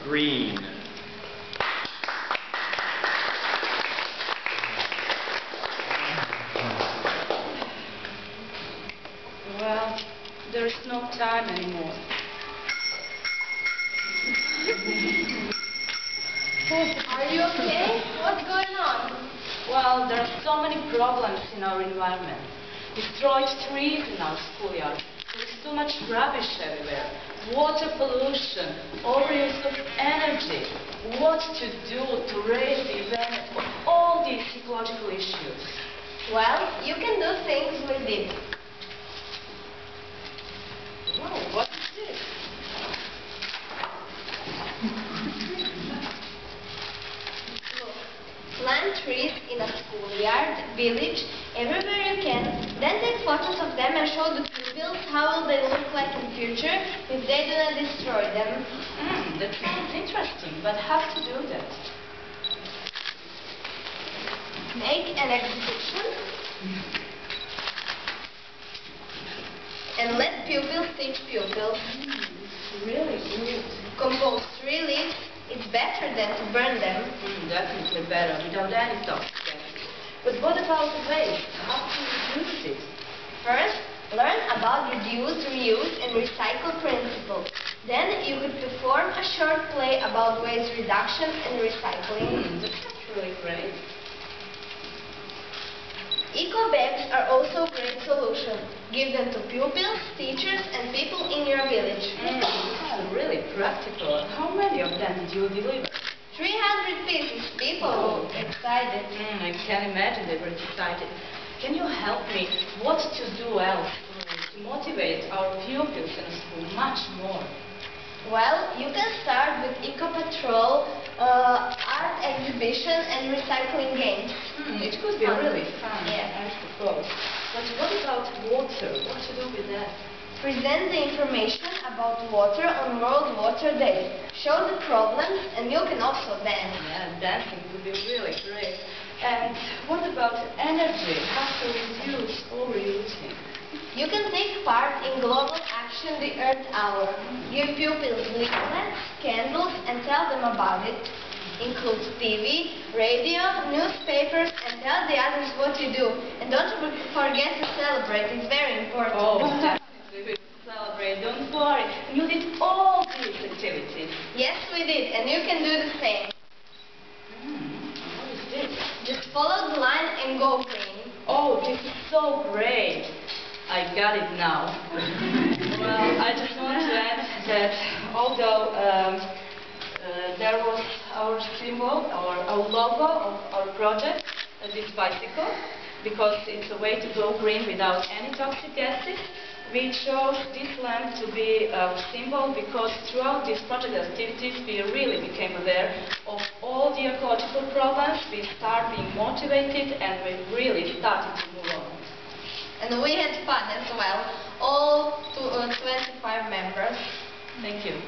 Green. Well, there is no time anymore. Are you okay? What's going on? Well, there are so many problems in our environment. Destroyed trees in our schoolyard. There is too much rubbish everywhere. Water pollution, overuse of energy. What to do to raise the awareness of all these ecological issues? Well, you can do things with it. Wow, what is this? Look, plant trees in a schoolyard, village, everywhere you can. Then take photos of them and show the pupils how will they look like in future if they do not destroy them. That sounds interesting, but how to do that? Make an exhibition and let pupils teach pupils. It's really good. Compose tree leaves. It's better than to burn them. Definitely better, without any toxic gases. But what about the waste? How to reduce it? First, learn about reduce, reuse and recycle principles. Then you could perform a short play about waste reduction and recycling. That's really great. Eco bags are also a great solution. Give them to pupils, teachers and people in your village. Really practical. How many of them did you deliver? 300 pieces. People were excited. I can imagine they were excited. Can you help me? What to do else to motivate our pupils in school much more? Well, you can start with Eco Patrol, art exhibition and recycling games. It could be really fun, Yeah. I suppose. But what about water? What to do with that? Present the information about water on World Water Day. Show the problems and you can also dance. Yeah, dancing would be really great. And what about energy? How to reduce overusing? You can take part in Global Action the Earth Hour. Give pupils leaflets, candles and tell them about it. Includes TV, radio, newspapers and tell the others what you do. And don't forget to celebrate, it's very important. Oh, definitely we will celebrate, don't worry. And you did all these activities. Yes, we did, and you can do the same. What is this? Just follow the line and go green. Oh, this is so great. I got it now. Well, I just want to add that although there was our symbol or our logo of our project, this bicycle, because it's a way to go green without any toxic gases, we chose this lamp to be a symbol because throughout these project activities we really became aware of all the ecological problems, we started being motivated and we really started to move on. And we had fun as well, all 25 members. Thank you.